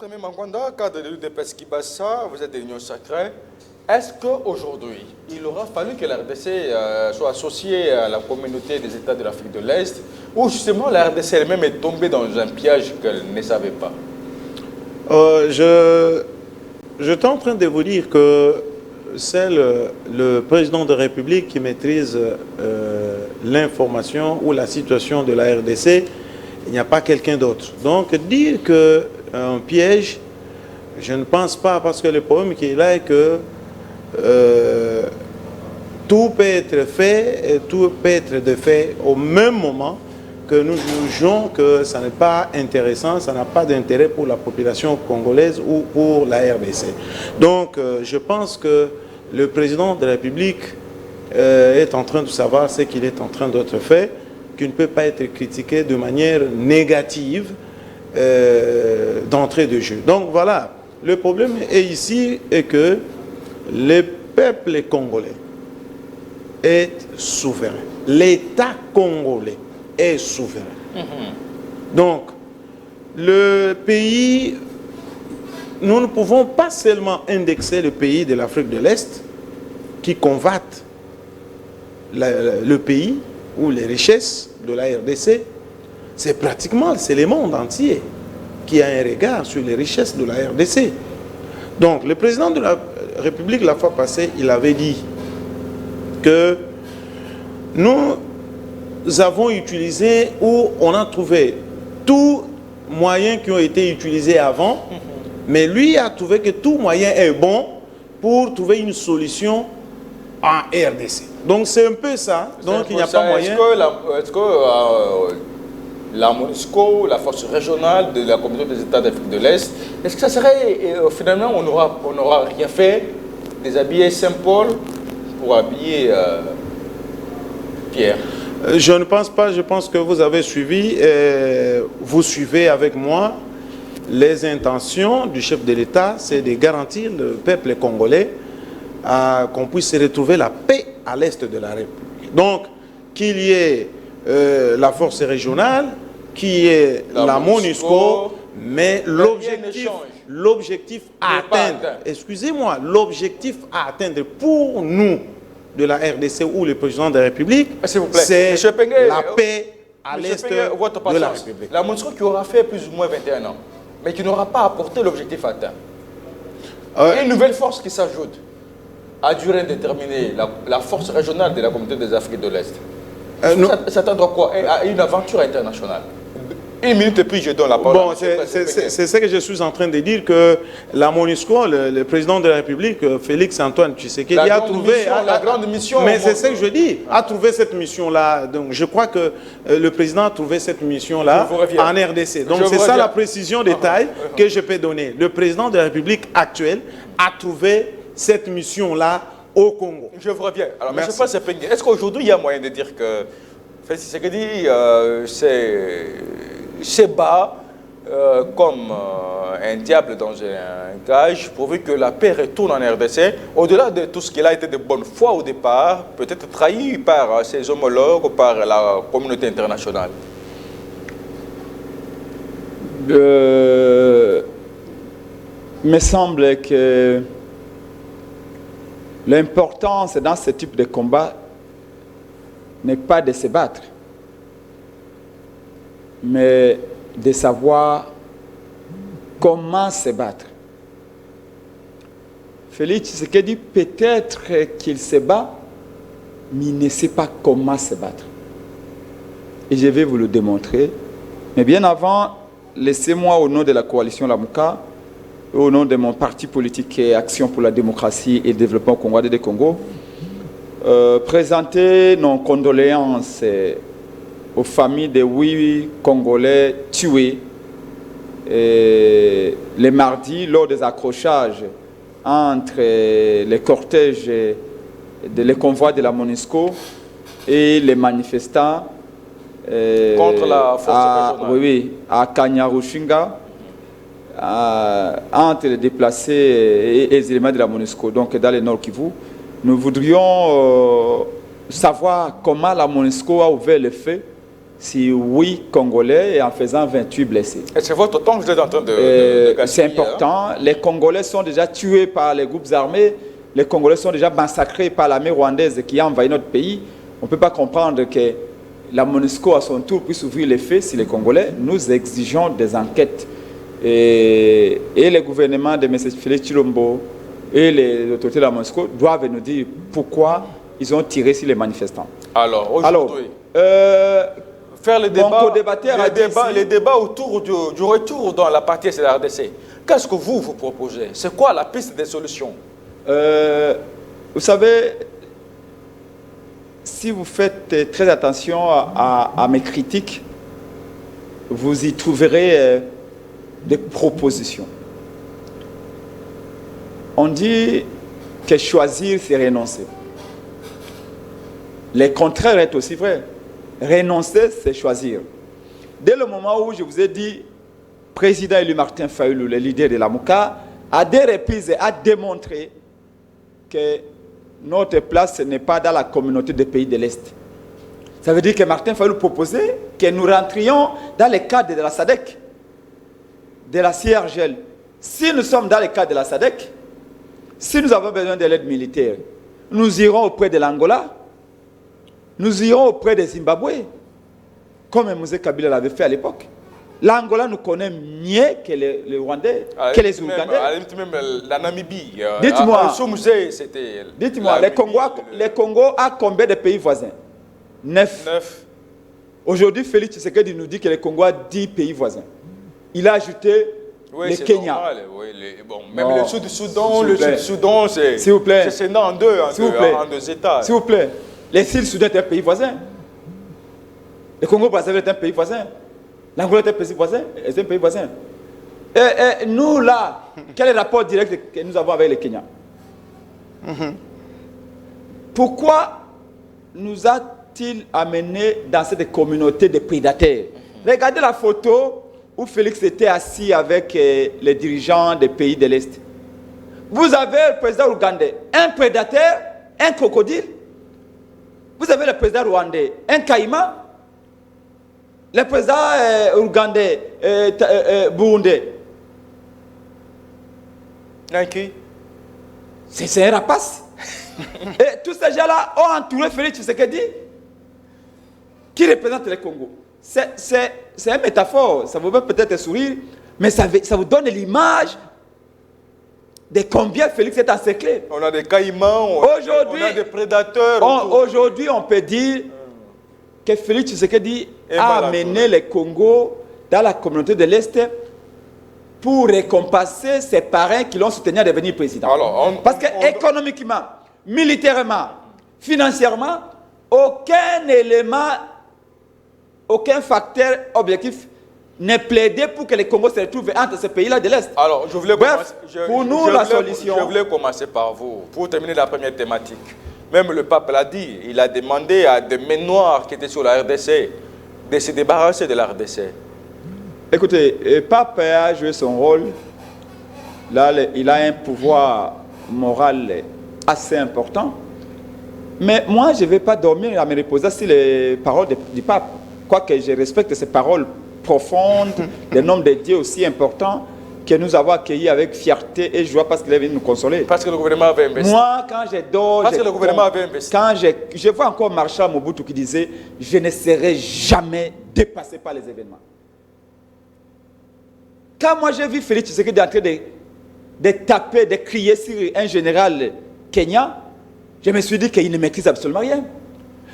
Premier Mangwanda, cadre de l'UDPS Kibassa, vous êtes de l'Union sacrée. Est-ce qu'aujourd'hui, il aura fallu que la RDC soit associée à la communauté des États de l'Afrique de l'Est, ou justement la RDC elle-même est tombée dans un piège qu'elle ne savait pas? Je suis en train de vous dire que c'est le président de la République qui maîtrise l'information ou la situation de la RDC. Il n'y a pas quelqu'un d'autre. Donc dire qu'un piège, je ne pense pas, parce que le problème qui est là est que tout peut être fait et tout peut être fait au même moment, que nous jugeons que ça n'est pas intéressant, ça n'a pas d'intérêt pour la population congolaise ou pour la RDC. Donc je pense que le président de la République est en train de savoir ce qu'il est en train d'être fait, qui ne peut pas être critiqué de manière négative d'entrée de jeu. Donc voilà, le problème est ici est que le peuple congolais est souverain. L'État congolais est souverain. Donc, le pays, nous ne pouvons pas seulement indexer le pays de l'Afrique de l'Est qui convoite le pays ou les richesses de la RDC. C'est pratiquement, c'est le monde entier qui a un regard sur les richesses de la RDC. Donc, le président de la République, la fois passée, il avait dit que nous avons utilisé ou on a trouvé tous moyens qui ont été utilisés avant, mais lui a trouvé que tout moyen est bon pour trouver une solution en RDC. Donc c'est un peu ça. Donc il n'y a pas moyen. Est-ce que la MONUSCO, la force régionale de la communauté des États d'Afrique de l'Est, est-ce que ça serait, finalement, on n'aura rien fait, déshabiller Saint-Paul pour habiller Pierre? Je ne pense pas, je pense que vous avez suivi, vous suivez avec moi les intentions du chef de l'État, c'est de garantir le peuple congolais qu'on puisse retrouver la paix à l'est de la République. Donc, qu'il y ait la force régionale, qu'il y ait la MONUSCO, mais l'objectif à atteindre, excusez-moi, l'objectif à atteindre pour nous, de la RDC ou le président de la République, c'est la paix à l'est de la République. La MONUSCO qui aura fait plus ou moins 21 ans, mais qui n'aura pas apporté l'objectif atteint. Une nouvelle force qui s'ajoute à durée indéterminée, la force régionale de la communauté des Afriques de l'Est. S'attendre à quoi? À une aventure internationale. Une minute et puis je donne la parole. Bon, c'est ce que je suis en train de dire, que la MONUSCO, le président de la République, Félix Antoine Tshisekedi, a trouvé la grande mission. Mais c'est ce que je dis, a trouvé cette mission-là. Donc je crois que le président a trouvé cette mission-là en RDC. Donc c'est ça la précision des tailles que je peux donner. Le président de la République actuelle a trouvé cette mission-là au Congo. Je vous reviens. Alors, M. Passepengue, est-ce qu'aujourd'hui il y a moyen de dire que Félix Tshisekedi se bat comme un diable dans un cage, pourvu que la paix retourne en RDC, au-delà de tout ce qu'il a été de bonne foi au départ, peut-être trahi par ses homologues ou par la communauté internationale? Il me semble que l'importance dans ce type de combat n'est pas de se battre, mais de savoir comment se battre. Félix Tshisekedi, peut-être qu'il se bat, mais il ne sait pas comment se battre. Et je vais vous le démontrer. Mais bien avant, laissez-moi, au nom de la coalition Lamuka, au nom de mon parti politique et Action pour la démocratie et le développement congolais de Congo, présenter nos condoléances aux familles de 8 Congolais tués les mardis lors des accrochages entre les cortèges, les convois de la MONUSCO et les manifestants contre la force régionale. À Kanyarushinga, entre les déplacés et les éléments de la MONUSCO, donc dans le Nord Kivu. Nous voudrions savoir comment la MONUSCO a ouvert le feu sur 8 Congolais et en faisant 28 blessés. Et c'est votre temps que vous êtes en train de gaspiller. C'est important. Hein? Les Congolais sont déjà tués par les groupes armés. Les Congolais sont déjà massacrés par l'armée rwandaise qui a envahi notre pays. On ne peut pas comprendre que la MONUSCO, à son tour, puisse ouvrir les faits sur les Congolais. Nous exigeons des enquêtes. Et les gouvernements de M. Félix Tshilombo et les autorités de la MONUSCO doivent nous dire pourquoi ils ont tiré sur les manifestants. Alors, aujourd'hui, faire les débats autour du retour dans la partie de la RDC. Qu'est-ce que vous proposez? C'est quoi la piste des solutions? Vous savez, si vous faites très attention à mes critiques, vous y trouverez des propositions. On dit que choisir, c'est renoncer. Le contraire est aussi vrai. Renoncer, c'est choisir. Dès le moment où je vous ai dit, président élu Martin Fayulu, le leader de la MOUCA, à des reprises a démontré que notre place n'est pas dans la communauté des pays de l'Est. Ça veut dire que Martin Fayulu proposait que nous rentrions dans le cadre de la SADC, de la CIRGL. Si nous sommes dans le cadre de la SADC, si nous avons besoin de l'aide militaire, nous irons auprès de l'Angola, nous irons auprès de Zimbabwe, comme Mosé Kabila l'avait fait à l'époque. L'Angola nous connaît mieux que les Rwandais, que les Ougandais. Même la Namibie. Dites-moi, le Congo a combien de pays voisins? 9. Aujourd'hui, Félix Tshisekedi nous dit que le Congo a 10 pays voisins. Il a ajouté le Kenya. Normal, même le Sud-Soudan, c'est scindé en deux États. S'il vous plaît, le Sud-Soudan est un pays voisin. Le Congo-Brazzaville est un pays voisin. L'Angola est un pays voisin. C'est un pays voisin. Et nous, là, quel est le rapport direct que nous avons avec le Kenya? Pourquoi nous a-t-il amené dans cette communauté de prédateurs? Regardez la photo où Félix était assis avec les dirigeants des pays de l'Est. Vous avez le président ougandais, un prédateur, un crocodile. Vous avez le président rwandais, un caïman. Le président ougandais, burundais. C'est un rapace. Et tous ces gens-là ont entouré Félix Tshisekedi, qui représente le Congo. C'est une métaphore, ça vous fait peut-être sourire, mais ça vous donne l'image de combien Félix est encerclé. On a des caïmans, on a des prédateurs. Aujourd'hui, on peut dire que Félix Tshisekedi a amené le Congo dans la communauté de l'Est pour récompenser ses parrains qui l'ont soutenu à devenir président. Parce qu'économiquement, militairement, financièrement, aucun élément, aucun facteur objectif n'est plaidé pour que le Congo se retrouve entre ces pays-là de l'Est. Alors, je voulais commencer par vous, pour terminer la première thématique. Même le pape l'a dit, il a demandé à des mains noires qui étaient sur la RDC de se débarrasser de la RDC. Écoutez, le pape a joué son rôle. Là, il a un pouvoir moral assez important. Mais moi, je ne vais pas dormir à me reposer sur les paroles du pape. Quoique je respecte ces paroles profondes, des noms de Dieu aussi importants que nous avons accueillis avec fierté et joie parce qu'il est venu nous consoler. Parce que le gouvernement avait investi. Moi, quand je dors, parce que le gouvernement avait investi. Quand je vois encore Marshal Mobutu qui disait « Je ne serai jamais dépassé par les événements ». Quand moi j'ai vu Félix Tshisekedi en train de taper, de crier sur un général kenyan, je me suis dit qu'il ne maîtrise absolument rien.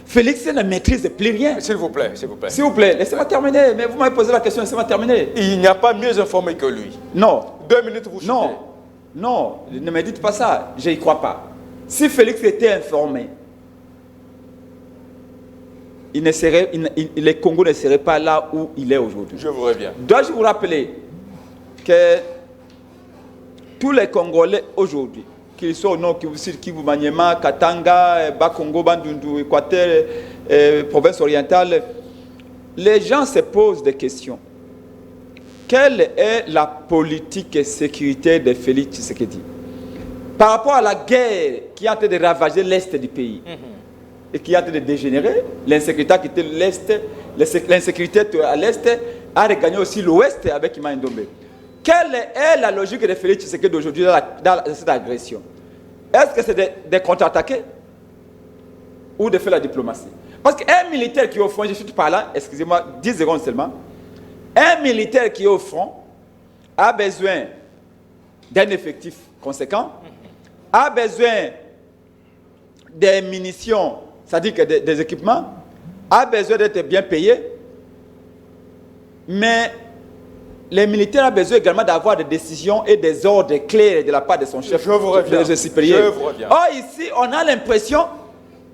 Félix ne maîtrise plus rien. S'il vous plaît, s'il vous plaît. S'il vous plaît, laissez-moi terminer. Mais vous m'avez posé la question, laissez-moi terminer. Il n'y a pas mieux informé que lui. Non. 2 minutes, vous chutez. Non, ne me dites pas ça. Je n'y crois pas. Si Félix était informé, le Congo ne serait pas là où il est aujourd'hui. Je vous reviens. Dois-je vous rappeler que tous les Congolais aujourd'hui, qu'ils soient au nord, Kivu, Maniema, Katanga, Bas-Congo, Bandundu, Équateur, province orientale, les gens se posent des questions. Quelle est la politique sécuritaire de Félix Tshisekedi par rapport à la guerre qui est en train de ravager l'Est du pays et qui est en train de dégénérer, l'insécurité qui était l'Est l'insécurité à l'Est a regagné aussi l'Ouest avec Ima Ndombe. Quelle est la logique de Félix Tshisekedi d'aujourd'hui dans cette agression? Est-ce que c'est de contre-attaquer ou de faire la diplomatie? Parce qu'un militaire qui est au front, je suis par là, excusez-moi, 10 secondes seulement, un militaire qui est au front a besoin d'un effectif conséquent, a besoin des munitions, c'est-à-dire que des équipements, a besoin d'être bien payé, mais les militaires ont besoin également d'avoir des décisions et des ordres clairs de la part de son chef supérieur. Or ici, on a l'impression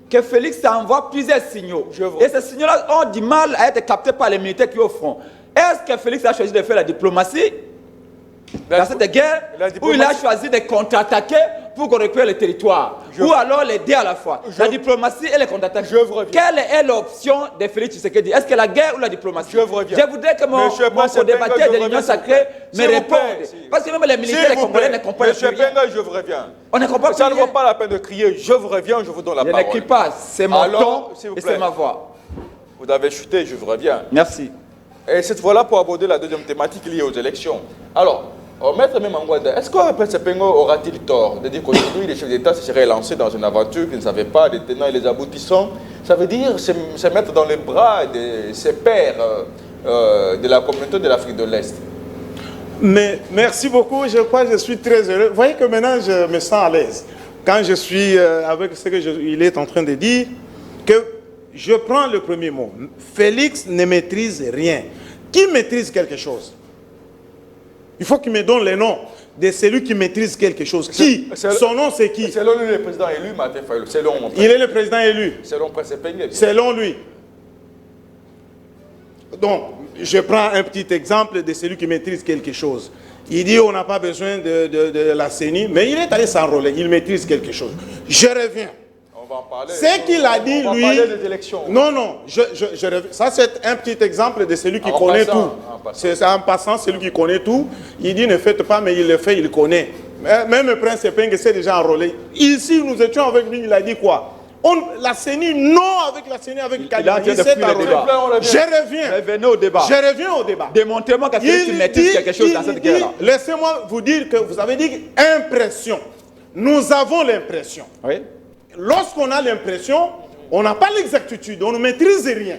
que Félix envoie plusieurs signaux. Et ces signaux-là ont du mal à être captés par les militaires qui sont au front. Est-ce que Félix a choisi de faire la diplomatie dans cette guerre, ou il a choisi de contre-attaquer pour qu'on récupère le territoire, ou alors les deux à la fois, la diplomatie et les contre-attaques? Quelle est l'option de Félix Tshisekedi? Est-ce que la guerre ou la diplomatie? Je voudrais que mon co-débatteur de l'Union sacrée me réponde. Parce que même les militaires congolais ne comprennent pas. Monsieur Benga, je vous reviens. On ne comprend pas. Ça ne vaut pas la peine de crier. Je vous reviens, je vous donne la parole. Je ne crie pas, c'est mon ton et c'est ma voix. Vous avez chuté, je vous reviens. Merci. Et cette fois-là, pour aborder la deuxième thématique liée aux élections. Alors, Maître Memangwanda, est-ce que Prince Pengo aura-t-il tort de dire qu'aujourd'hui, les chefs d'État se seraient lancés dans une aventure qu'ils ne savaient pas, les tenants et les aboutissants? Ça veut dire se mettre dans les bras de ses pairs de la communauté de l'Afrique de l'Est. Mais merci beaucoup, je crois que je suis très heureux. Vous voyez que maintenant, je me sens à l'aise. Quand je suis avec ce qu'il est en train de dire, que je prends le premier mot. Félix ne maîtrise rien. Qui maîtrise quelque chose? Il faut qu'il me donne les noms de celui qui maîtrise quelque chose. Qui? Son nom, c'est qui? Selon lui, le président élu, Martin Fayulu. Il est le président élu. Selon Prince Pengue. Selon lui. Donc, je prends un petit exemple de celui qui maîtrise quelque chose. Il dit on n'a pas besoin de la CENI, mais il est allé s'enrôler. Il maîtrise quelque chose. Je reviens. On va en parler. Ce qu'il a dit, lui... parler des élections. Non, je reviens. Ça, c'est un petit exemple de celui qui connaît tout. C'est en passant, celui qui connaît tout. Il dit ne faites pas, mais il le fait, il connaît. Même le prince Peng s'est déjà enrôlé. Ici, nous étions avec lui, il a dit quoi? La CENI, non avec la CENI, avec Kalima. Il s'est enrôlé. Je reviens. Revenez au débat. Je reviens au débat. Démontrez-moi qu'il maîtrise quelque chose dans cette guerre-là. Laissez-moi vous dire que vous avez dit impression. Nous avons l'impression. Oui. Lorsqu'on a l'impression, on n'a pas l'exactitude, on ne maîtrise rien.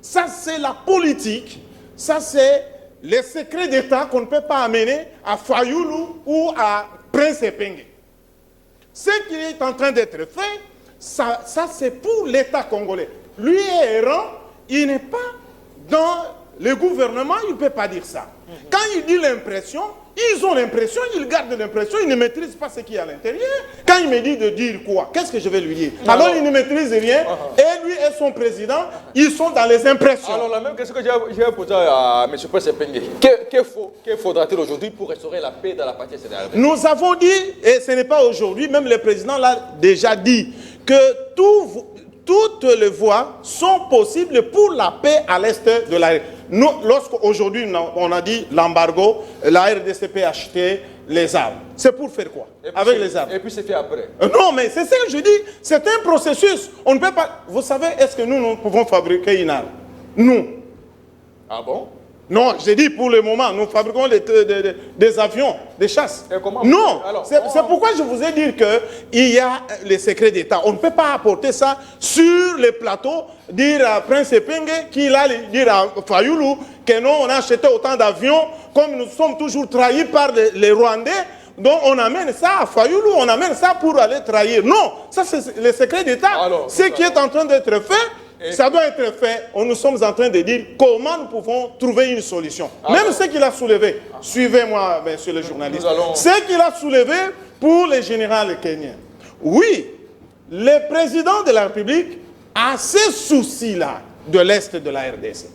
Ça, c'est la politique. Ça, c'est les secrets d'État qu'on ne peut pas amener à Fayulu ou à Prince Pengue. Ce qui est en train d'être fait, ça c'est pour l'État congolais. Lui est errant, il n'est pas dans le gouvernement, il ne peut pas dire ça. Quand il dit l'impression, ils ont l'impression, ils gardent l'impression, ils ne maîtrisent pas ce qui est à l'intérieur. Quand il me dit de dire quoi, qu'est-ce que je vais lui dire? Alors il ne maîtrise rien, et lui et son président, ils sont dans les impressions. Alors la même question que j'ai posée à M. Prince Pengue. Que faudra-t-il aujourd'hui pour restaurer la paix dans la partie CNRD? Nous avons dit, et ce n'est pas aujourd'hui, même le président l'a déjà dit, que toutes les voies sont possibles pour la paix à l'est de la RDC. Nous, lorsqu'aujourd'hui on a dit l'embargo, la RDC peut acheter les armes. C'est pour faire quoi avec les armes? Et puis c'est fait après. Non, mais c'est ça que je dis. C'est un processus. On ne peut pas... Vous savez, est-ce que nous pouvons fabriquer une arme? Nous. Ah bon? Non, j'ai dit pour le moment, nous fabriquons des avions, des chasses. Non, c'est pourquoi je vous ai dit qu'il y a les secrets d'État. On ne peut pas apporter ça sur les plateaux, dire à Prince Pengue, qu'il a dire à Fayulu que non, on a acheté autant d'avions, comme nous sommes toujours trahis par les Rwandais. Donc on amène ça à Fayulu, on amène ça pour aller trahir. Non, ça c'est les secrets d'État. Ce qui est en train d'être fait, ça doit être fait. Nous sommes en train de dire comment nous pouvons trouver une solution. Même ce qu'il a soulevé, suivez-moi, monsieur le journaliste, ce qu'il a soulevé pour les généraux kenyans. Oui, le président de la République a ces soucis-là de l'Est de la RDC.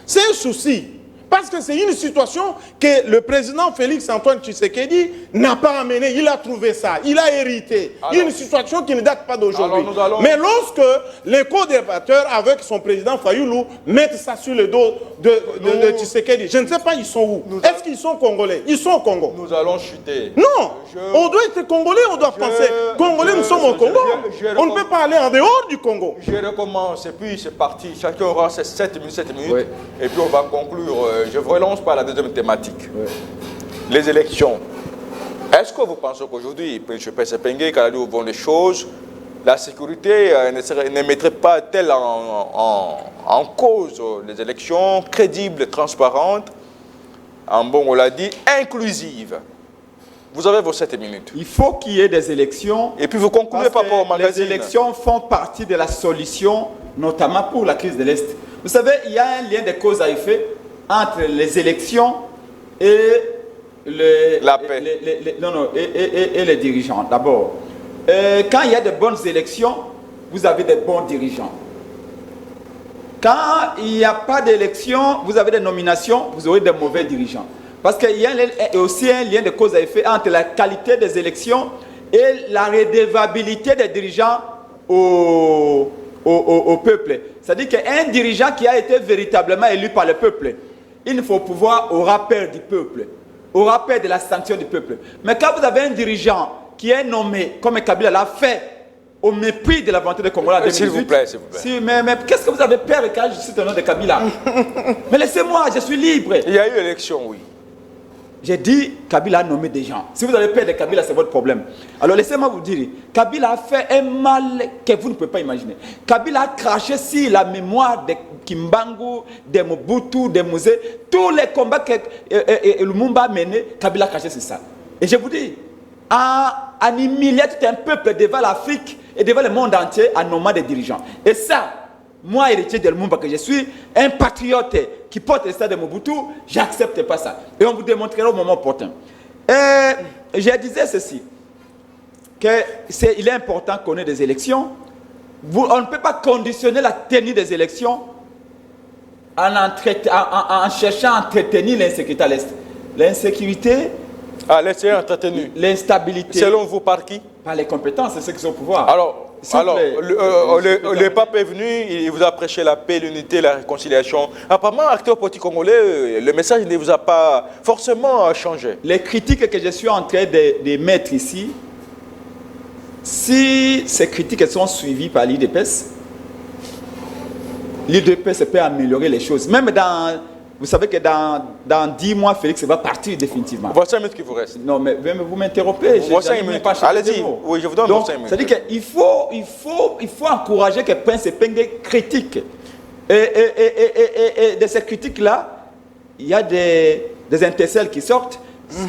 C'est un souci. Parce que c'est une situation que le président Félix Antoine Tshisekedi n'a pas amené. Il a trouvé ça. Il a hérité. Alors, une situation qui ne date pas d'aujourd'hui. Mais lorsque les co-débatteurs avec son président Fayoulou mettent ça sur le dos de Tshisekedi, je ne sais pas, ils sont où? Est-ce qu'ils sont congolais? Ils sont au Congo. Nous allons chuter. Non, on doit être congolais, on doit penser. Congolais, nous sommes au Congo. On ne peut pas aller en dehors du Congo. Je recommence, et puis c'est parti. Chacun aura ses 7 minutes, oui. Et puis on va conclure. Je relance par la deuxième thématique. Oui. Les élections. Est-ce que vous pensez qu'aujourd'hui, M. Pessepengue, Kaladou vont les choses, la sécurité ne mettrait pas telle en cause les élections crédibles, transparentes, on l'a dit, inclusives? Vous avez vos 7 minutes. Il faut qu'il y ait des élections. Et puis vous concluez par rapport au magazine. Les élections font partie de la solution, notamment pour la crise de l'Est. Vous savez, il y a un lien de cause à effet entre les élections et la paix. Et les dirigeants. D'abord, quand il y a de bonnes élections, vous avez des bons dirigeants. Quand il n'y a pas d'élections, vous avez des nominations, vous aurez des mauvais dirigeants. Parce qu'il y a aussi un lien de cause à effet entre la qualité des élections et la redevabilité des dirigeants au peuple. C'est-à-dire qu'un dirigeant qui a été véritablement élu par le peuple, il faut pouvoir au rappel du peuple, au rappel de la sanction du peuple. Mais quand vous avez un dirigeant qui est nommé, comme Kabila l'a fait, au mépris de la volonté de Congolais en 2018. S'il vous plaît, s'il vous plaît. Si, mais qu'est-ce que vous avez peur quand je cite le nom de Kabila? Mais laissez-moi, je suis libre. Il y a eu élection, oui. J'ai dit, Kabila a nommé des gens. Si vous avez peur de Kabila, c'est votre problème. Alors laissez-moi vous dire, Kabila a fait un mal que vous ne pouvez pas imaginer. Kabila a craché sur la mémoire de Kimbangu, de Mobutu, de Mouzé. Tous les combats que Lumumba a menés, Kabila a craché sur ça. Et je vous dis, en humiliant tout un peuple devant l'Afrique et devant le monde entier en nommant des dirigeants. Et ça, moi, héritier de Lumumba, que je suis un patriote qui porte le stade de Mobutu, j'accepte pas ça. Et on vous démontrera au moment opportun. Je disais ceci, qu'il est important qu'on ait des élections. On ne peut pas conditionner la tenue des élections en cherchant à entretenir l'insécurité à l'Est. L'insécurité... l'Est est entretenu. L'instabilité... Selon vous, par qui? Par les compétences, c'est ceux qui sont au pouvoir. Alors le pape est venu, il vous a prêché la paix, l'unité, la réconciliation. Apparemment, acteur politique congolais, le message ne vous a pas forcément changé. Les critiques que je suis en train de mettre ici, si ces critiques sont suivies par l'IDPS, l'IDPS peut améliorer les choses. Même dans... Vous savez que dans 10 mois, Félix va partir définitivement. Voici 5 minutes qui vous reste. Non, mais vous m'interrompez. Voici 5 minutes. Allez-y. Oui, je vous donne 5 minutes. C'est-à-dire qu'il faut encourager que Prince Penge critique. Et de ces critiques-là, il y a des intercelles qui sortent.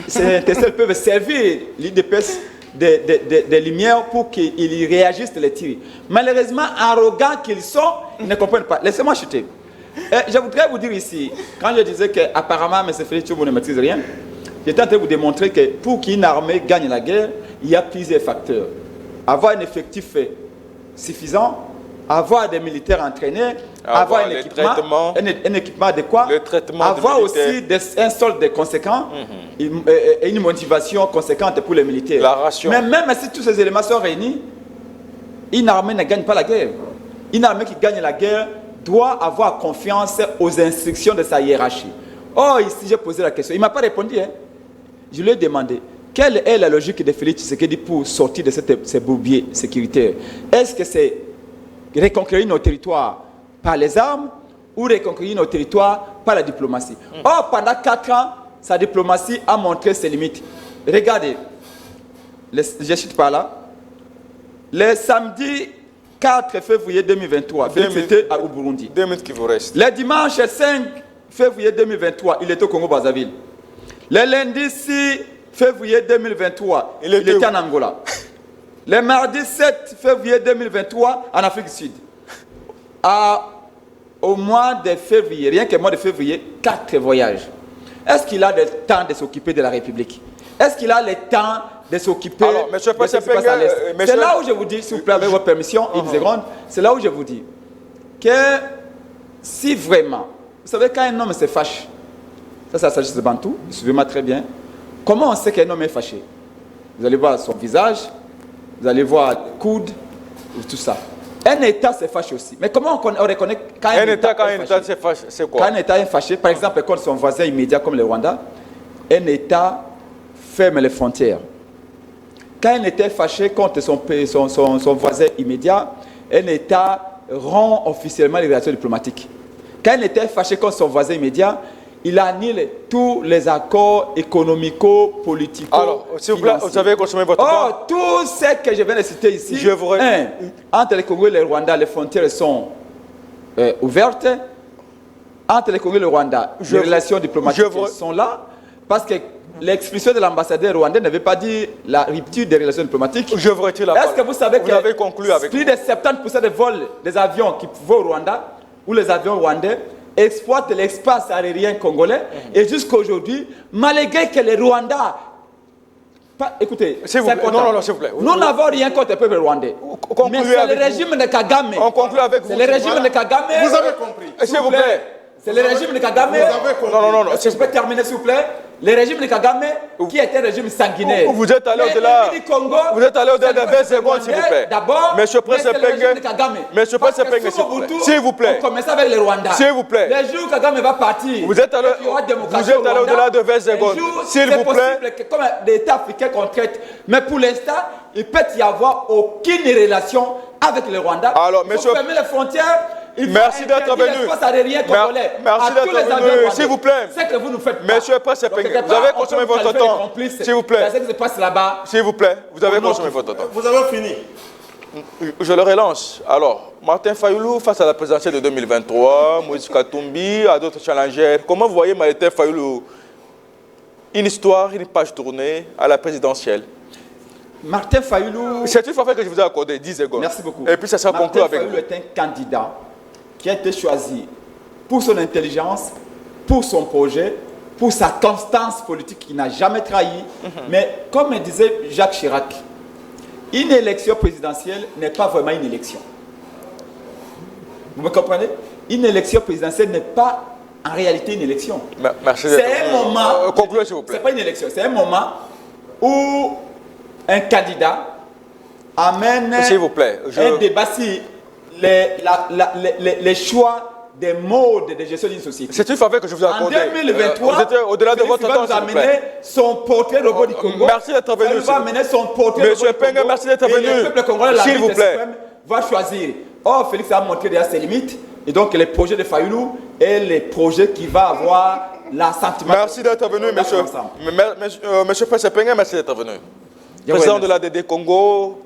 Ces intercelles peuvent servir l'IDPS des lumières pour qu'ils réagissent les tirs. Malheureusement, arrogants qu'ils sont, ils ne comprennent pas. Laissez-moi chuter. Je voudrais vous dire ici, quand je disais qu'apparemment M. Félix Tchoubo ne maîtrise rien, j'étais en train de vous démontrer que pour qu'une armée gagne la guerre, il y a plusieurs facteurs. Avoir un effectif suffisant, avoir des militaires entraînés, avoir un équipement adéquat, avoir aussi un solde conséquent et une motivation conséquente pour les militaires. La ration. Mais même si tous ces éléments sont réunis, une armée ne gagne pas la guerre. Une armée qui gagne la guerre doit avoir confiance aux instructions de sa hiérarchie. Oh, ici j'ai posé la question. Il ne m'a pas répondu. Hein. Je lui ai demandé, quelle est la logique de Félix Tshisekedi pour sortir de ces bourbiers sécuritaires? Est-ce que c'est reconquérir nos territoires par les armes ou reconquérir nos territoires par la diplomatie? Or, pendant 4 ans, sa diplomatie a montré ses limites. Regardez, je cite par là, le samedi 4 février 2023, c'était au Burundi. 2 minutes qui vous restent. Le dimanche 5 février 2023, il était au Congo-Brazzaville. Le lundi 6 février 2023, il était en Angola. Le mardi 7 février 2023, en Afrique du Sud. Au mois de février, rien que mois de février, 4 voyages. Est-ce qu'il a le temps de s'occuper de la République? Est-ce qu'il a le temps de s'occuper de ce qui se passe à l'Est? C'est là où je vous dis, s'il vous plaît, avec votre permission, une seconde, c'est là où je vous dis que si vraiment, vous savez, quand un homme se fâche, Ça, c'est la sagesse de Bantou. Suivez-moi très bien. Comment on sait qu'un homme est fâché? Vous allez voir son visage, vous allez voir le coude, tout ça. Un État se fâche aussi. Mais comment on reconnaît quand un État se fâche, c'est quoi? Quand un État est fâché, par exemple, contre son voisin immédiat comme le Rwanda, un État ferme les frontières. Quand un État est fâché contre son voisin immédiat, un État rompt officiellement les relations diplomatiques. Quand un État est fâché contre son voisin immédiat, il annule tous les accords économico-politiques. Alors, s'il vous plaît, vous avez consommé votre temps. Tout ce que je viens de citer ici, entre le Congo et le Rwanda, les frontières sont ouvertes. Entre le Congo et le Rwanda, les relations diplomatiques sont là. Parce que l'expulsion de l'ambassadeur rwandais ne veut pas dire la rupture des relations diplomatiques. Je vous retire la parole. Est-ce que vous savez que avez conclu avec plus de 70% des vols des avions qui vont au Rwanda, ou les avions rwandais, exploitent l'espace aérien congolais, et jusqu'à aujourd'hui, malgré que les Rwandais... Écoutez, s'il vous plaît. Non, s'il vous plaît. Nous n'avons rien contre le peuple rwandais. Mais c'est le régime de Kagame. On conclut avec vous. C'est le régime de Kagame. Vous avez compris. S'il vous plaît. C'est le régime de Kagame. Non. Est-ce que je peux terminer, s'il vous plaît? Le régime de Kagame, qui était un régime sanguinaire. Vous êtes allé au-delà. Vous êtes allé au-delà de 20 secondes, s'il vous plaît. D'abord, Monsieur Prince Penge. Monsieur Prince Penge, s'il vous plaît. On commence avec le Rwanda. S'il vous plaît. Le jour où Kagame va partir, vous êtes allé au-delà de 20 secondes. S'il vous plaît. C'est possible que comme l'État africain qu'on traite, mais pour l'instant, il peut y avoir aucune relation avec le Rwanda. Alors, monsieur. Fermer les frontières. Merci d'être venu. Merci d'être venu. S'il vous plaît. C'est que vous nous faites. Monsieur Prince Penge, vous avez consommé votre temps. S'il vous plaît. C'est ce qui se passe là-bas. S'il vous plaît, vous avez consommé votre temps. Vous avez fini. Je le relance. Alors, Martin Fayoulou face à la présidentielle de 2023, Moïse Katumbi, à d'autres challengers. Comment vous voyez Martin Fayoulou? Une histoire, une page tournée à la présidentielle. Martin Fayoulou. C'est une fois que je vous ai accordé 10 secondes. Merci beaucoup. Et puis ça sera conclu avec vous. Martin Fayoulou est un candidat qui a été choisi pour son intelligence, pour son projet, pour sa constance politique qui n'a jamais trahi. Mais comme disait Jacques Chirac, une élection présidentielle n'est pas vraiment une élection. Vous me comprenez? Une élection présidentielle n'est pas en réalité une élection. Merci. C'est un moment. Concluez, s'il vous plaît. C'est pas une élection, c'est un moment où un candidat amène s'il vous plaît, un débat sur les choix des modes de gestion d'une société. C'est une faveur que je vous ai accordée. En 2023, vous êtes au-delà de votre temps, s'il vous plaît. Son portrait robot du Congo. Merci d'être venu. Il va amener son portrait Monsieur Penge, merci d'être venu. Et le peuple congolais, s'il vous plaît, va choisir. Or, Félix a montré déjà ses limites. Et donc, les projets de Fayoulou et les projets qui va avoir l'assentiment. Merci d'être venu, monsieur. Monsieur Prince Penge, merci d'être venu. Président de l'ADD Congo,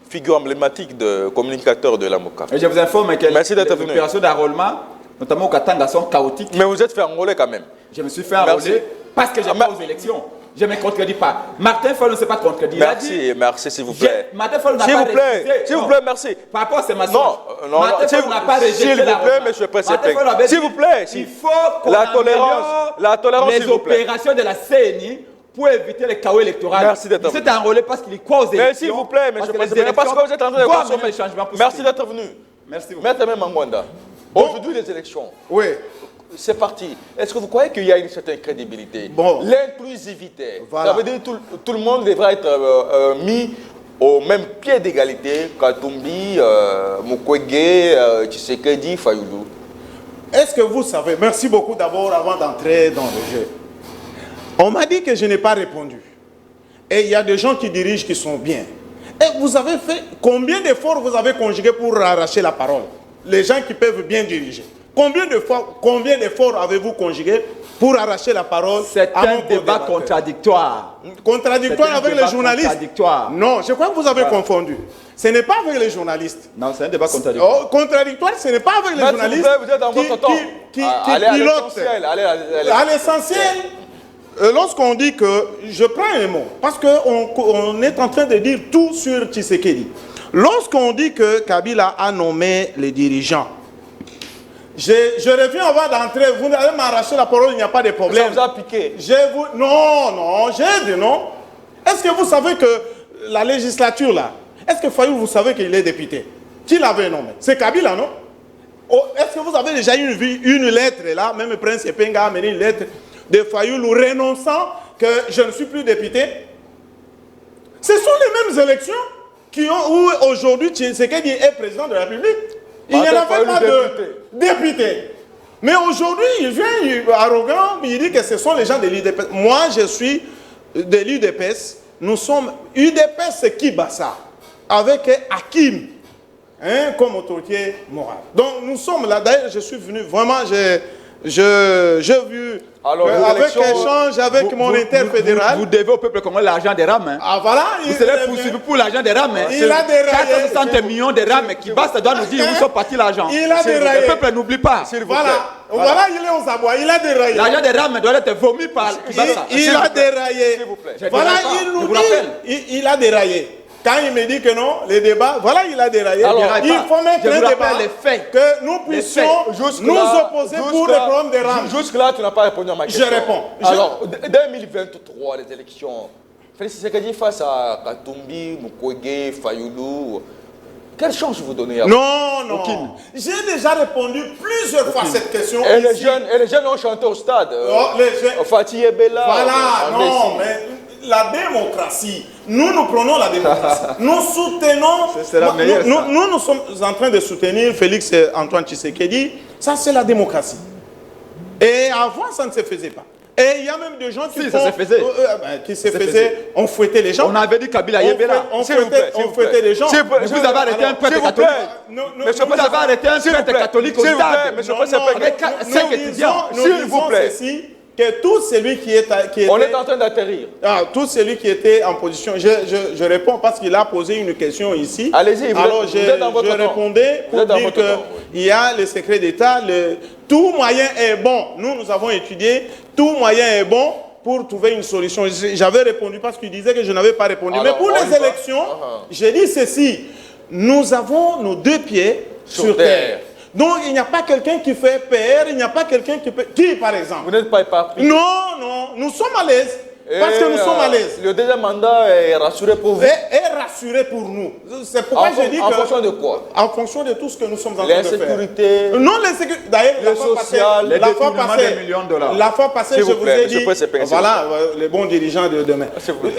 figure emblématique de communicateur de la MOCA. Et je vous informe que les opérations d'enrôlement, notamment au Katanga, sont chaotiques. Mais vous êtes fait enrôler quand même. Je me suis fait enrôler parce que j'ai pas aux élections. Je ne me contredis pas. Martin Fayoulou ne s'est pas contredit. Merci, s'il vous plaît. Martin Fayoulou n'a pas refusé. S'il vous plaît, merci. Par rapport à ces mensonges. Non, Martin Fayoulou n'a pas rejeté s'il vous plaît, monsieur Prince Penge. S'il vous plaît. Il faut qu'on améliore les opérations de la CENI pour éviter le chaos électoral. Merci d'être venu. Il s'est enrôlé parce qu'il croit aux élections. Mais s'il vous plaît, monsieur Prince Penge, parce que vous êtes en train de consommer. Merci d'être venu. Merci beaucoup. Maître Mangwanda, aujourd'hui les élections. Oui. C'est parti. Est-ce que vous croyez qu'il y a une certaine crédibilité? L'inclusivité. Voilà. Ça veut dire que tout le monde devra être mis au même pied d'égalité. Katumbi, Mukwege, Tshisekedi, Fayoulou. Est-ce que vous savez, merci beaucoup d'abord avant d'entrer dans le jeu. On m'a dit que je n'ai pas répondu. Et il y a des gens qui dirigent qui sont bien. Et vous avez fait, combien d'efforts vous avez conjugué pour arracher la parole? Les gens qui peuvent bien diriger. Combien d'efforts avez-vous conjugué pour arracher la parole? C'est un débat contradictoire. Contradictoire avec les journalistes? Non, je crois que vous avez confondu. Ce n'est pas avec les journalistes. Non, c'est un débat contradictoire. Oh, contradictoire, ce n'est pas avec les journalistes vous êtes dans votre temps. qui pilotent. À l'essentiel, lorsqu'on dit que, je prends un mot, parce qu'on est en train de dire tout sur Tshisekedi. Lorsqu'on dit que Kabila a nommé les dirigeants, je reviens avant d'entrer, vous allez m'arracher la parole, il n'y a pas de problème. Ça vous a piqué. Non, j'ai dit non. Est-ce que vous savez que la législature là, est-ce que Fayoulou, vous savez qu'il est député? Qui l'avait nommé? C'est Kabila, non? Est-ce que vous avez déjà eu une lettre là, même Prince Penge a amené une lettre de Fayoulou renonçant que je ne suis plus député. Ce sont les mêmes élections qui ont, où aujourd'hui Tshisekedi est président de la République. Il n'y en avait pas de député. Mais aujourd'hui, il vient arrogant, il dit que ce sont les gens de l'UDPS. Moi, je suis de l'UDPS. Nous sommes UDPS, c'est Kibassa, avec Hakim, hein, comme autorité morale. Donc nous sommes là. D'ailleurs, je suis venu vraiment, j'ai vu avec échange avec mon interfédéral. Vous devez au peuple congolais l'argent des rames. Hein. Ah voilà. Vous serez poursuivi pour l'argent des rames. Hein. Il a déraillé. 460 millions de rames qui basta doit nous dire où sont partis l'argent. Il a déraillé. Le peuple n'oublie pas. Voilà, il est aux abois, il a déraillé. L'argent des rames doit être vomi par Kibassa. Il a déraillé. S'il vous plaît. Voilà, il nous dit, il a déraillé. Quand il me dit que non, les débats, voilà, il a déraillé. Alors, il faut mettre les débats, les faits. que nous puissions nous opposer pour les problèmes des rames. Jusque-là, tu n'as pas répondu à ma question. Je réponds. Alors, 2023, les élections, Félix Tshisekedi face à Katumbi, Mukwege, Fayoulou, quelle chance vous donnez à vous? Non. Aucune. J'ai déjà répondu plusieurs fois à cette question. Et les jeunes ont chanté au stade. Les jeunes. Fatih Ebela. Voilà, non, mais la démocratie, nous prenons la démocratie. Nous soutenons. Nous sommes en train de soutenir Félix Antoine Tshisekedi. Ça, c'est la démocratie. Et avant, ça ne se faisait pas. Et il y a même des gens qui on fouettait les gens. On avait dit Kabila Yebela. On fouettait les gens. Vous avez arrêté un prêtre catholique. Vous avez arrêté un prêtre catholique au stade. Avec 5 étudiants. S'il vous plaît. Que tout celui qui était... On est en train d'atterrir. Tout celui qui était en position... Je réponds parce qu'il a posé une question ici. Allez-y, vous êtes dans votre temps. Je répondais pour dire qu'il y a le secret d'État. Tout moyen est bon. Nous avons étudié. Tout moyen est bon pour trouver une solution. J'avais répondu parce qu'il disait que je n'avais pas répondu. Mais pour les élections, j'ai dit ceci. Nous avons nos 2 pieds sur terre. Donc, il n'y a pas quelqu'un qui fait PR, il n'y a pas quelqu'un qui peut... Qui, par exemple? Vous n'êtes pas éparpillé. Non, nous sommes à l'aise. Parce que nous sommes à l'aise. Le deuxième mandat est rassuré pour vous. Est rassuré pour nous. C'est pourquoi je dis que... En fonction de quoi? En fonction de tout ce que nous sommes en train de faire. L'insécurité. Non, l'insécurité. D'ailleurs, le social. Les détournements des millions de dollars. La fois passée, je vous ai dit... Voilà, les bons dirigeants de demain.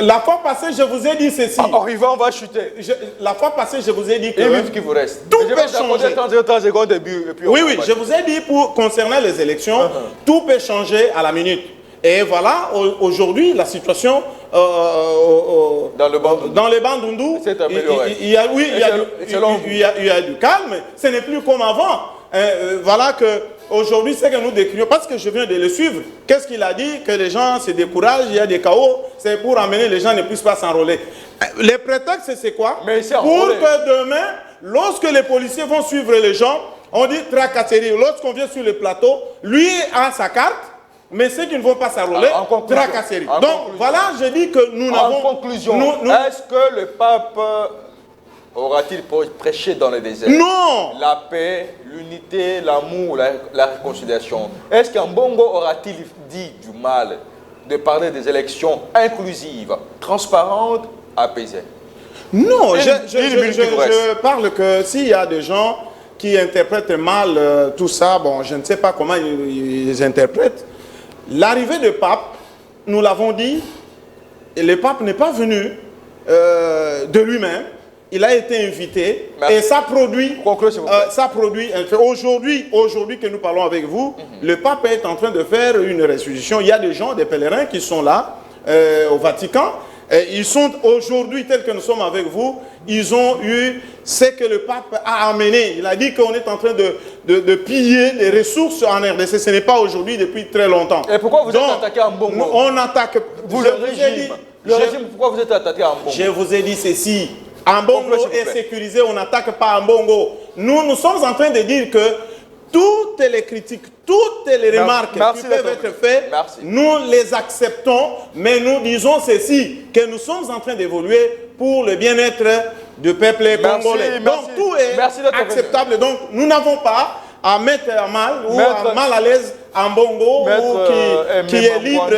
La fois passée, je vous ai dit ceci. Arrivant, on va chuter. La fois passée, je vous ai dit que... Et ce qui vous reste. Tout peut changer. 30 secondes et puis oui, je vous ai dit, concernant les élections, tout peut changer à la minute. Et voilà, aujourd'hui, la situation dans les Bandundu, il y a du calme. Ce n'est plus comme avant. Voilà que aujourd'hui, c'est que nous décrivons, parce que je viens de le suivre. Qu'est-ce qu'il a dit? Que les gens se découragent, il y a des chaos. C'est pour amener les gens ne puissent pas s'enrôler. Les prétextes, c'est quoi? Pour que demain, lorsque les policiers vont suivre les gens, on dit tracasserie. Lorsqu'on vient sur le plateau, lui a sa carte. Mais ceux qui ne vont pas s'enrôler, tracasserie. Donc voilà, je dis que nous n'avons... En conclusion, est-ce que le pape aura-t-il prêché dans le désert? Non. La paix, l'unité, l'amour, la réconciliation. Est-ce qu'un Bongo aura-t-il dit du mal de parler des élections inclusives, transparentes, apaisées? Non, je parle que s'il y a des gens qui interprètent mal tout ça, bon, je ne sais pas comment ils interprètent. L'arrivée du pape, nous l'avons dit, le pape n'est pas venu de lui-même, il a été invité. Merci. Et ça produit, aujourd'hui que nous parlons avec vous, le pape est en train de faire une restitution. Il y a des gens, des pèlerins qui sont là au Vatican. Ils sont aujourd'hui, tels que nous sommes avec vous, ils ont eu ce que le pape a amené. Il a dit qu'on est en train de piller les ressources en RDC. Ce n'est pas aujourd'hui, depuis très longtemps. Et pourquoi vous êtes attaqué en Bongo? On attaque... Le régime, pourquoi vous êtes attaqué en Bongo? Je vous ai dit ceci. En Bongo est sécurisé, on n'attaque pas en Bongo. Nous sommes en train de dire que toutes les critiques, toutes les remarques qui peuvent être faites, nous les acceptons, mais nous disons ceci, que nous sommes en train d'évoluer pour le bien-être du peuple congolais. Donc tout est acceptable. Donc nous n'avons pas à mettre à mal ou à mal à l'aise en Bongo ou qui est libre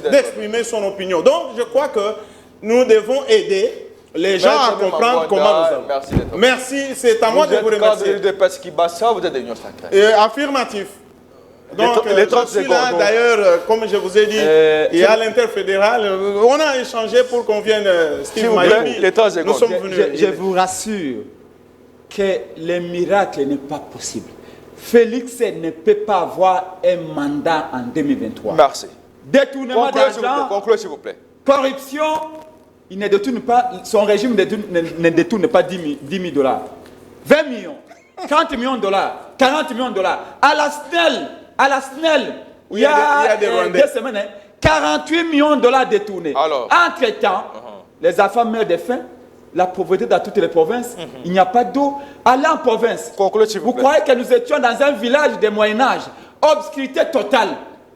d'exprimer son opinion. Donc je crois que nous devons aider les gens à comprendre comment nous sommes. Merci, c'est à moi de vous remercier. Vous êtes cadre de Kibassa, vous êtes de l'Union sacrée. Affirmatif. Donc, les 30 je suis secondes. là, d'ailleurs, comme je vous ai dit, il y a l'interfédéral. On a échangé pour qu'on vienne, Steve Miami. Les 30 secondes. Nous sommes venus. Je vous rassure que le miracle n'est pas possible. Félix ne peut pas avoir un mandat en 2023. Merci. Détournement d'argent, Concluez, s'il vous plaît. corruption, il ne détourne pas, son régime ne détourne pas 10 000 dollars. 20 millions, 30 millions de dollars, 40 millions de dollars. À la SNEL, il y a des Rwandais. 2 semaines, 48 millions de dollars détournés. Alors. Entre-temps, les enfants meurent de faim, la pauvreté dans toutes les provinces, il n'y a pas d'eau. Allez en province. Concluez, s'il vous Vous plaît. croyez que nous étions dans un village de Moyen-Âge, obscurité totale.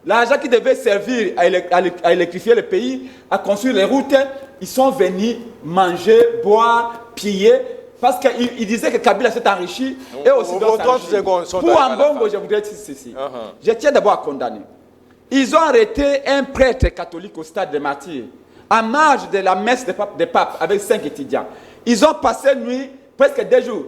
L'argent qui devait servir à électrifier le pays, à construire les routes, ils sont venus manger, boire, piller, parce qu'ils disaient que Kabila s'est enrichi et aussi Vos 30 secondes sont Pour arrivées à la Ambongo, fin. je voudrais dire ceci. Je tiens d'abord à condamner. Ils ont arrêté un prêtre catholique au stade des Martyrs, en marge de la messe des papes, avec 5 étudiants. Ils ont passé nuit, presque 2 jours,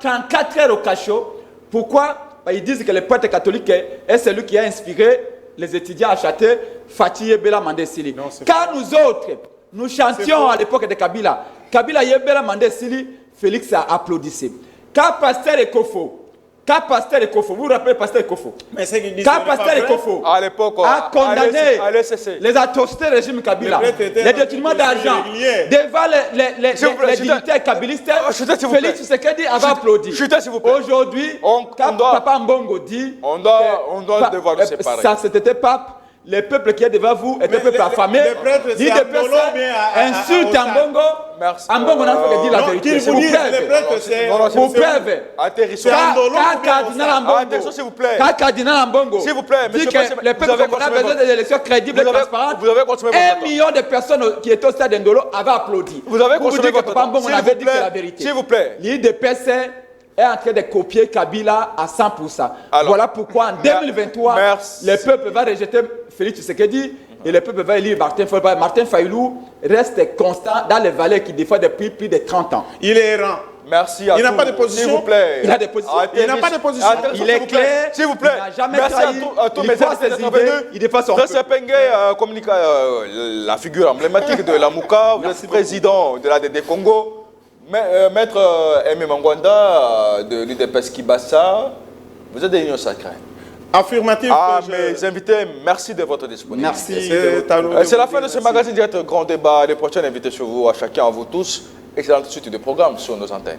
34 heures au cachot. Pourquoi? Ils disent que le prêtre catholique est celui qui a inspiré les étudiants à châter Fatih Bela Mandé Sili. Car nous autres, nous chantions à l'époque de Kabila. Kabila Yebela Mandé Sili, Félix a applaudi. Car Pasteur Ekofo, vous vous rappelez Pasteur Ekofo? Mais c'est qu'ils disent Car que ce n'est Pasteur pas vrai. Ekofo À l'époque, a condamné allez cesser. les atrocités du régime Kabila, Les prêtres étaient les dans détournements une d'argent régulière. devant S'il vous plaît, les chutez. dignitaires kabylistes. Chutez, s'il vous plaît. Félix Tshisekedi avait applaudi. Chutez, s'il vous plaît. Aujourd'hui, On quand doit- Papa Mbongo dit on doit devoir le séparer. Ça, c'était pape. Le peuple qui est devant vous est un peuple affamé. les prêtres, Dit c'est des à Ndolo personnes bien à insultent Ossad. Mbongo. Merci. Mbongo n'a fait que dire la Non, vérité. qu'ils C'est vous vous disent, les prêtres, c'est... Pour preuve. Atterrissons. C'est Ndolo Quand ou bien Cardinal Ossad? Mbongo, Attention, s'il vous plaît. quand Cardinal Mbongo S'il vous plaît, dit monsieur que Passé- le vous peuple avez congolais a consommé besoin d'élections crédibles et vous avez- transparentes, vous avez consommé votre 1 temps. million de personnes qui étaient au stade d'Ndolo avaient applaudi. Vous avez Pour vous consommé dire que votre Papa temps. Mbongo S'il avait vous dit que c'est plaît, la vérité. s'il vous plaît. L'IDPC est en train de copier Kabila à 100%. Alors, Voilà pourquoi en 2023, merci. le peuple va rejeter Félix Tshisekedi et le peuple va élire Martin Fayulu. Martin Fayulu reste constant dans les valeurs qu'il défend depuis plus de 30 ans. Il est errant. Merci à Il n'a tous. pas de position. S'il vous plaît. Il a des positions. Il n'a pas de position. Atterrissons, Il est s'il vous plaît. clair. S'il vous plaît. Il n'a jamais Merci trahi. à tous Il mes défend invités ses d'être idées. venus. Il défend son Très peuple. Pengue, la figure emblématique de la Mouka. Vous êtes président de la DD Congo. Maître Aimé Mangwanda de l'UDPS Kibassa. Vous êtes des unions sacrées. Affirmatif. Ah, je- mes invités, merci de votre disponibilité. Merci. C'est C'est la fin de ce magazine direct Grand Débat. Les prochains invités sur vous, à chacun, à vous tous. Excellente suite de programmes sur nos antennes.